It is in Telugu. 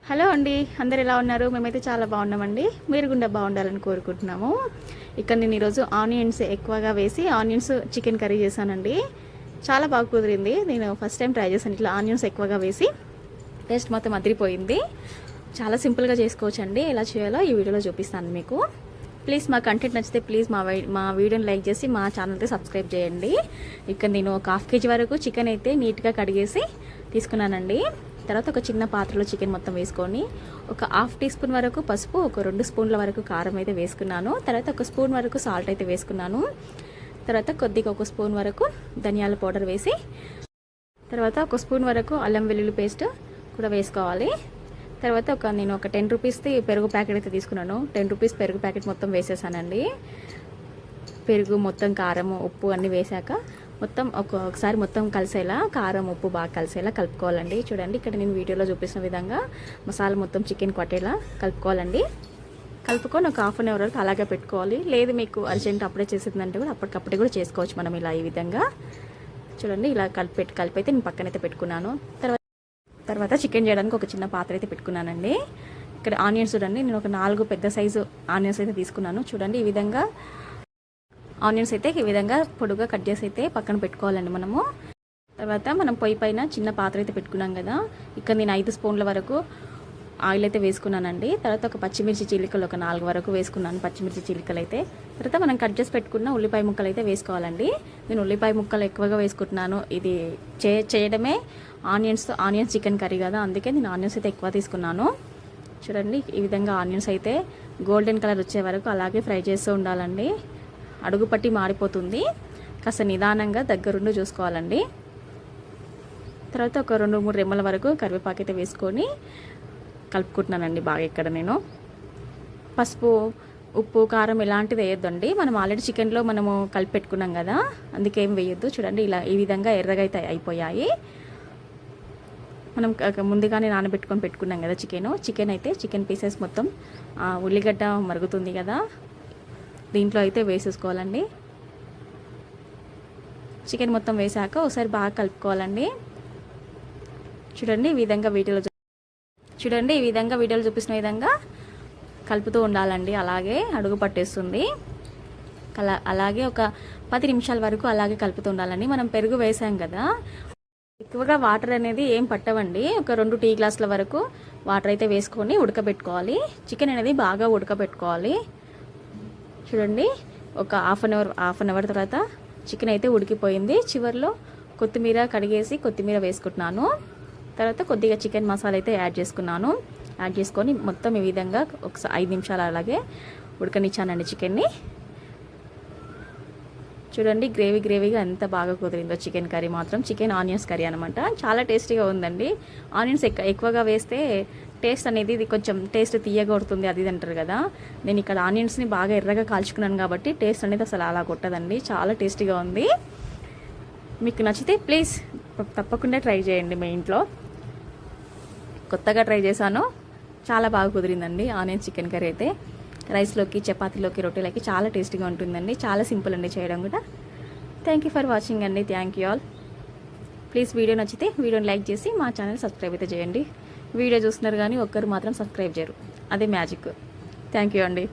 హలో అండి, అందరు ఎలా ఉన్నారు? మేమైతే చాలా బాగున్నామండి. మీరు కూడా బాగుండాలని కోరుకుంటున్నాము. ఇక్కడ నేను ఈరోజు ఆనియన్స్ ఎక్కువగా వేసి ఆనియన్స్ చికెన్ కర్రీ చేశానండి. చాలా బాగా కుదిరింది. నేను ఫస్ట్ టైం ట్రై చేశాను ఇట్లా ఆనియన్స్ ఎక్కువగా వేసి. టేస్ట్ మొత్తం అదిరిపోయింది. చాలా సింపుల్గా చేసుకోవచ్చండి. ఎలా చేయాలో ఈ వీడియోలో చూపిస్తాను మీకు. ప్లీజ్ మా కంటెంట్ నచ్చితే ప్లీజ్ మా వీడియోని లైక్ చేసి మా ఛానల్కి సబ్స్క్రైబ్ చేయండి. ఇక్కడ నేను ఒక హాఫ్ కేజీ వరకు చికెన్ అయితే నీట్గా కడిగేసి తీసుకున్నానండి. తర్వాత ఒక చిన్న పాత్రలో చికెన్ మొత్తం వేసుకొని ఒక హాఫ్ టీ స్పూన్ వరకు పసుపు, ఒక 2 స్పూన్ల వరకు కారం అయితే వేసుకున్నాను. తర్వాత ఒక స్పూన్ వరకు సాల్ట్ అయితే వేసుకున్నాను. తర్వాత కొద్దిగా ఒక స్పూన్ వరకు ధనియాల పౌడర్ వేసి, తర్వాత ఒక స్పూన్ వరకు అల్లం వెల్లుల్లి పేస్ట్ కూడా వేసుకోవాలి. తర్వాత నేను ఒక 10 రూపీస్ది పెరుగు ప్యాకెట్ అయితే తీసుకున్నాను. 10 రూపీస్ పెరుగు ప్యాకెట్ మొత్తం వేసేసానండి. పెరుగు మొత్తం కారం ఉప్పు అన్నీ వేసాక మొత్తం ఒకసారి మొత్తం కలిసేలా కారం ఉప్పు బాగా కలిసేలా కలుపుకోవాలండి. చూడండి, ఇక్కడ నేను వీడియోలో చూపిస్తున్న విధంగా మసాలా మొత్తం చికెన్ కొట్టేలా కలుపుకోవాలండి. కలుపుకొని ఒక హాఫ్ అన్ అవర్ వరకు అలాగే పెట్టుకోవాలి. లేదు మీకు అర్జెంట్ అప్పుడే చేసేదంటే కూడా అప్పటికప్పుడే కూడా చేసుకోవచ్చు మనం ఇలా ఈ విధంగా. చూడండి, ఇలా కలిపైతే నేను పక్కనైతే పెట్టుకున్నాను. తర్వాత చికెన్ చేయడానికి ఒక చిన్న పాత్ర అయితే పెట్టుకున్నానండి. ఇక్కడ ఆనియన్స్ చూడండి, నేను ఒక 4 పెద్ద సైజు ఆనియన్స్ అయితే తీసుకున్నాను. చూడండి, ఈ విధంగా ఆనియన్స్ అయితే ఈ విధంగా పొడుగా కట్ చేసి అయితే పక్కన పెట్టుకోవాలండి మనము. తర్వాత మనం పొయ్యి పైన చిన్న పాత్ర అయితే పెట్టుకున్నాం కదా, ఇక్కడ నేను 5 స్పూన్ల వరకు ఆయిల్ అయితే వేసుకున్నానండి. తర్వాత ఒక పచ్చిమిర్చి చీలికలు ఒక 4 వరకు వేసుకున్నాను. పచ్చిమిర్చి చీలికలు అయితే తర్వాత మనం కట్ చేసి పెట్టుకున్న ఉల్లిపాయ ముక్కలు అయితే వేసుకోవాలండి. నేను ఉల్లిపాయ ముక్కలు ఎక్కువగా వేసుకుంటున్నాను. ఇది చేయడమే ఆనియన్స్ చికెన్ కర్రీ కదా, అందుకే నేను ఆనియన్స్ అయితే ఎక్కువ తీసుకున్నాను. చూడండి, ఈ విధంగా ఆనియన్స్ అయితే గోల్డెన్ కలర్ వచ్చే వరకు అలాగే ఫ్రై చేస్తూ ఉండాలండి. అడుగు పట్టి మాడిపోతుంది. కాస్త నిదానంగా దగ్గరుండి చూసుకోవాలండి. తర్వాత ఒక 2-3 రెమ్మల వరకు కరివేపాకు అయితే వేసుకొని కలుపుకుంటున్నానండి బాగా. ఇక్కడ నేను పసుపు ఉప్పు కారం ఇలాంటివి వేయొద్దండి. మనం ఆల్రెడీ చికెన్లో మనము కలిపి పెట్టుకున్నాం కదా, అందుకే ఏం వేయొద్దు. చూడండి, ఇలా ఈ విధంగా ఎర్రగా అయితే అయిపోయాయి. మనం ముందుగానే నానబెట్టుకొని పెట్టుకున్నాం కదా చికెన్ పీసెస్ మొత్తం ఉల్లిగడ్డ మరుగుతుంది కదా, దీంట్లో అయితే వేసేసుకోవాలండి. చికెన్ మొత్తం వేసాక ఒకసారి బాగా కలుపుకోవాలండి. చూడండి, ఈ విధంగా వీడియోలో చూపిస్తున్న విధంగా కలుపుతూ ఉండాలండి. అలాగే అడుగు పట్టేస్తుంది. అలాగే ఒక 10 నిమిషాల వరకు అలాగే కలుపుతూ ఉండాలండి. మనం పెరుగు వేసాం కదా, ఎక్కువగా వాటర్ అనేది ఏం పట్టవండి. ఒక 2 టీ గ్లాసుల వరకు వాటర్ అయితే వేసుకొని ఉడకబెట్టుకోవాలి. చికెన్ అనేది బాగా ఉడకబెట్టుకోవాలి. చూడండి, ఒక హాఫ్ అన్ అవర్ తర్వాత చికెన్ అయితే ఉడికిపోయింది. చివరిలో కొత్తిమీర కడిగేసి కొత్తిమీర వేసుకుంటున్నాను. తర్వాత కొద్దిగా చికెన్ మసాలా అయితే యాడ్ చేసుకొని మొత్తం ఈ విధంగా ఒక 5 నిమిషాలు అలాగే ఉడకనిచ్చానండి చికెన్ని. చూడండి, గ్రేవీగా ఎంత బాగా కుదిరిందో చికెన్ కర్రీ మాత్రం. చికెన్ ఆనియన్స్ కర్రీ అనమాట. చాలా టేస్టీగా ఉందండి. ఆనియన్స్ ఎక్కువగా వేస్తే టేస్ట్ అనేది ఇది కొంచెం టేస్ట్ తీయగా కొడుతుంది అది అంటారు కదా, నేను ఇక్కడ ఆనియన్స్ని బాగా ఎర్రగా కాల్చుకున్నాను కాబట్టి టేస్ట్ అనేది అసలు అలా కొట్టదండి. చాలా టేస్టీగా ఉంది. మీకు నచ్చితే ప్లీజ్ తప్పకుండా ట్రై చేయండి మీ ఇంట్లో. కొత్తగా ట్రై చేశాను, చాలా బాగా కుదిరిందండి ఆనియన్ చికెన్ కర్రీ అయితే. రైస్లోకి చపాతీలోకి రొట్టెలకి చాలా టేస్టీగా ఉంటుందండి. చాలా సింపుల్ అండి చేయడం కూడా. థ్యాంక్ యూ ఫర్ వాచింగ్ అండి. Thank you all. Please video నచ్చితే వీడియోని లైక్ చేసి మా ఛానల్ సబ్స్క్రైబ్ అయితే చేయండి. వీడియో చూస్తున్నారు కానీ ఒక్కరు మాత్రం సబ్స్క్రైబ్ చేయరు, అదే మ్యాజిక్. థ్యాంక్ యూ అండి.